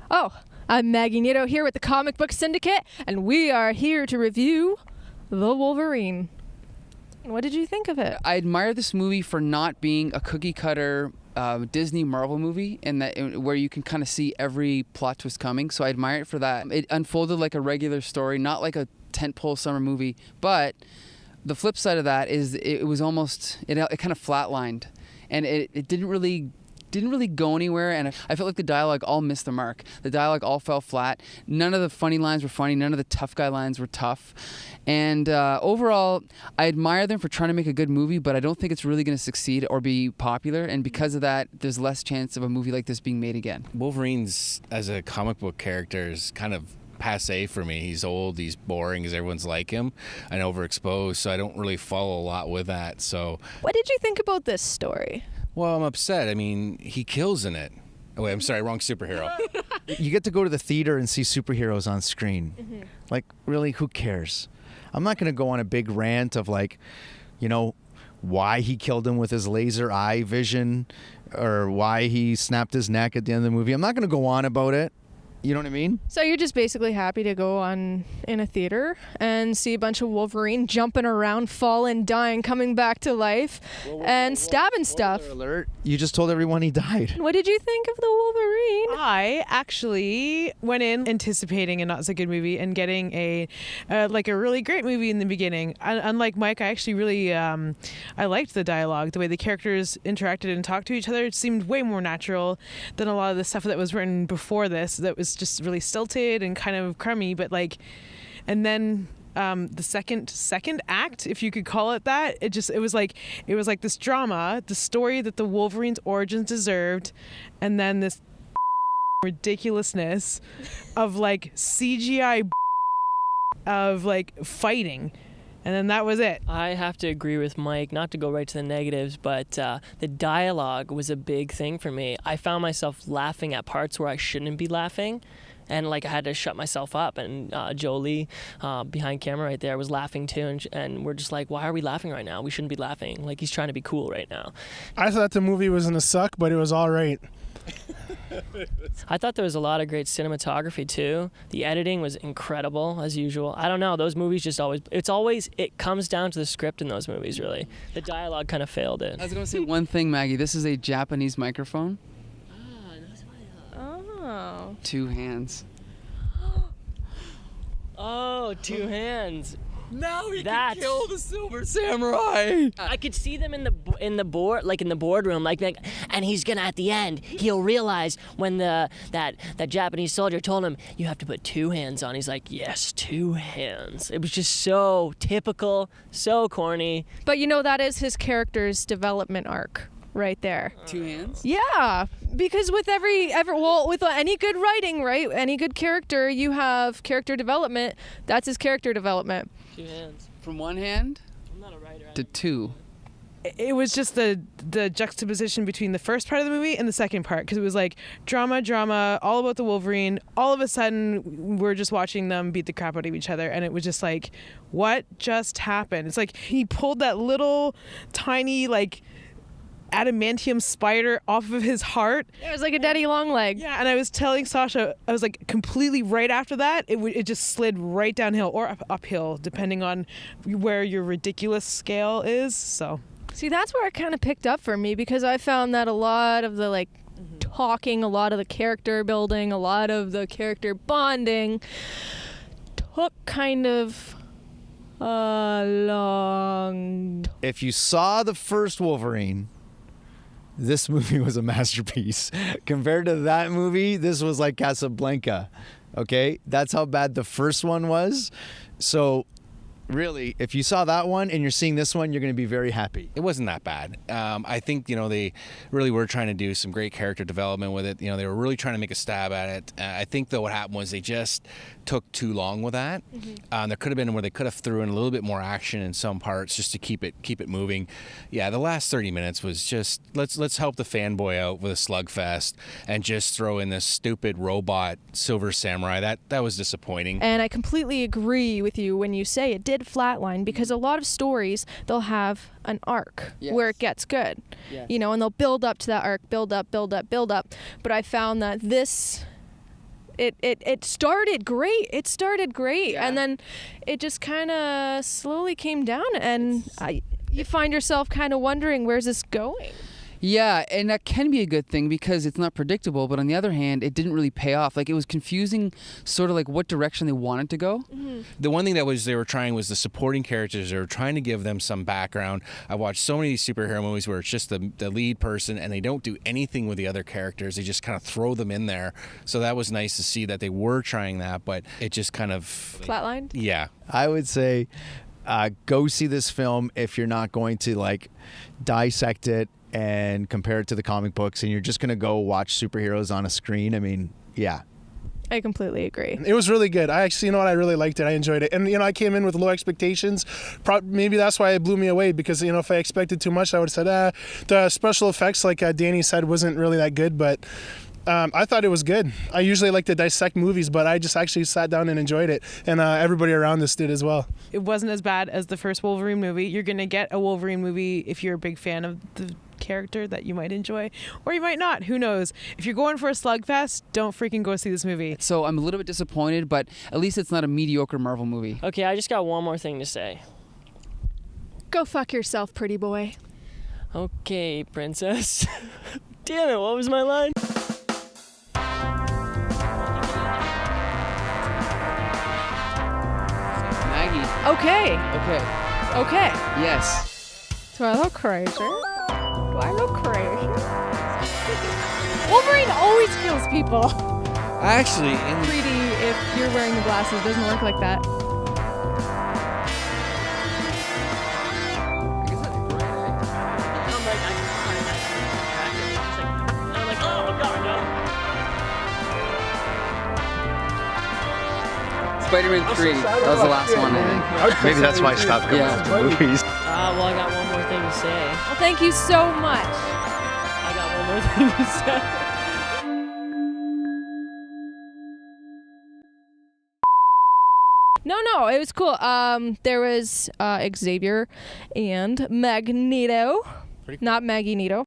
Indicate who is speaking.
Speaker 1: Oh, I'm Maggie Nito here with the Comic Book Syndicate, and we are here to review The Wolverine. What did you think of it?
Speaker 2: I admire this movie for not being a cookie cutter Disney Marvel movie, and that where you can kind of see every plot twist coming. So I admire it for that. It unfolded like a regular story, not like a tentpole summer movie. But the flip side of that is it was almost it kind of flatlined, and it didn't really go anywhere, and I felt like the dialogue all missed the mark. The dialogue all fell flat. None of the funny lines were funny. None of the tough guy lines were tough. And overall, I admire them for trying to make a good movie, but I don't think it's really going to succeed or be popular. And because of that, there's less chance of a movie like this being made again.
Speaker 3: Wolverine's, as a comic book character, is kind of passé for me. He's old, he's boring, because everyone's like him, and overexposed, so I don't really follow a lot with that. So,
Speaker 1: What did you think about this story?
Speaker 3: well, I'm upset. I mean, he kills in it. Oh, wait, I'm sorry, wrong superhero.
Speaker 4: You get to go to the theater and see superheroes on screen.
Speaker 1: Mm-hmm.
Speaker 4: Like, really, who cares? I'm not going to go on a big rant of, like, you know, why he killed him with his laser eye vision or why he snapped his neck at the end of the movie. I'm not going to go on about it. You know what I mean?
Speaker 1: So you're just basically happy to go on in a theater and see a bunch of Wolverine jumping around, falling, dying, coming back to life, and stabbing stuff.
Speaker 4: Spoiler alert. You just told everyone he died.
Speaker 1: What did you think of the Wolverine?
Speaker 5: I actually went in anticipating a not so good movie and getting a really great movie in the beginning. Unlike Mike, I actually really I liked the dialogue, the way the characters interacted and talked to each other. It seemed way more natural than a lot of the stuff that was written before this. That was just really stilted and kind of crummy. But and then the second act, if you could call it that, it was like this drama, the story that the Wolverine's origins deserved, and then this ridiculousness of like CGI of like fighting, and then that was it.
Speaker 6: I have to agree with Mike, not to go right to the negatives, but the dialogue was a big thing for me. I found myself laughing at parts where I shouldn't be laughing. And like I had to shut myself up, and Jolie behind camera right there was laughing too, and we're just like, why are we laughing right now? We shouldn't be laughing. Like, he's trying to be cool right now.
Speaker 7: I thought the movie was gonna suck, but it was all right.
Speaker 6: I thought there was a lot of great cinematography too. The editing was incredible as usual. I don't know, those movies just it comes down to the script in those movies, really. The dialogue kind of failed it.
Speaker 2: I was going to say one thing, Maggie. This is a Japanese microphone.
Speaker 1: Oh.
Speaker 2: 2 hands.
Speaker 6: Oh, 2 hands.
Speaker 2: Now he
Speaker 6: can kill
Speaker 2: the Silver Samurai.
Speaker 6: I could see them in the boardroom, and he's gonna, at the end, he'll realize when that Japanese soldier told him, you have to put 2 hands on. He's like, yes, 2 hands. It was just so typical, so corny.
Speaker 1: But you know, that is his character's development arc right there.
Speaker 2: 2 hands?
Speaker 1: Yeah, because with with any good writing, right? Any good character, you have character development. That's his character development.
Speaker 6: 2 hands.
Speaker 2: From 1 hand
Speaker 6: I'm not a writer.
Speaker 2: to 2.
Speaker 5: It was just the juxtaposition between the first part of the movie and the second part, because it was like drama, all about the Wolverine. All of a sudden, we're just watching them beat the crap out of each other, and it was just like, what just happened? It's like he pulled that little tiny like adamantium spider off of his heart.
Speaker 1: It was like a daddy long leg.
Speaker 5: Yeah, and I was telling Sasha, I was like, completely right after that, it just slid right downhill or uphill, depending on where your ridiculous scale is. So,
Speaker 1: see, that's where it kind of picked up for me, because I found that a lot of the talking, a lot of the character building, a lot of the character bonding took kind of long.
Speaker 4: If you saw the first Wolverine, this movie was a masterpiece. Compared to that movie, this was like Casablanca. Okay? That's how bad the first one was. So, really, if you saw that one and you're seeing this one, you're going to be very happy.
Speaker 3: It wasn't that bad. I think, they really were trying to do some great character development with it. They were really trying to make a stab at it. I think, though, what happened was they just took too long with that. There could have been where they could have threw in a little bit more action in some parts just to keep it moving. Yeah, the last 30 minutes was just, let's help the fanboy out with a slugfest and just throw in this stupid robot Silver Samurai. That was disappointing.
Speaker 1: And I completely agree with you when you say it did flatline, because a lot of stories, they'll have an arc where it gets good. And they'll build up to that arc, build up. But I found that this it started great. It started great,
Speaker 2: Yeah.
Speaker 1: and then it just kind of slowly came down, and you find yourself kind of wondering, where's this going?
Speaker 2: Yeah, and that can be a good thing because it's not predictable, but on the other hand, it didn't really pay off. Like, it was confusing sort of like what direction they wanted to go.
Speaker 3: The one thing that they were trying was the supporting characters. They were trying to give them some background. I watched so many superhero movies where it's just the lead person and they don't do anything with the other characters. They just kind of throw them in there. So that was nice to see that they were trying that, but it just kind of
Speaker 1: Flatlined?
Speaker 3: Yeah.
Speaker 4: I would say go see this film if you're not going to like dissect it and compare it to the comic books, and you're just going to go watch superheroes on a screen. I mean, yeah.
Speaker 1: I completely agree.
Speaker 7: It was really good. I actually, I really liked it. I enjoyed it. And, I came in with low expectations. Maybe that's why it blew me away, because, if I expected too much, I would have said, the special effects, like Danny said, wasn't really that good. But I thought it was good. I usually like to dissect movies, but I just actually sat down and enjoyed it. And everybody around us did as well.
Speaker 5: It wasn't as bad as the first Wolverine movie. You're going to get a Wolverine movie if you're a big fan of the character that you might enjoy, or you might not. Who knows? If you're going for a slugfest, don't freaking go see this movie.
Speaker 2: So I'm a little bit disappointed, but at least it's not a mediocre Marvel movie.
Speaker 6: Okay, I just got one more thing to say.
Speaker 1: Go fuck yourself, pretty boy.
Speaker 6: Okay, princess. Damn it, what was my line?
Speaker 2: Maggie.
Speaker 1: Okay.
Speaker 2: Okay. Yes.
Speaker 1: Do I look crazy? Do I look crazy? Wolverine always kills people.
Speaker 3: Actually,
Speaker 1: 3D, if you're wearing the glasses, doesn't work like that.
Speaker 6: I'm like, oh god, no.
Speaker 2: Spider-Man 3. That was the last one, I think.
Speaker 4: Maybe that's why I stopped going
Speaker 2: Yeah.
Speaker 4: to movies.
Speaker 6: Well, I got one more thing to say.
Speaker 1: Well, thank you so much.
Speaker 6: I got one more thing to say.
Speaker 1: No, it was cool. There was Xavier and Magneto. Not Magneto.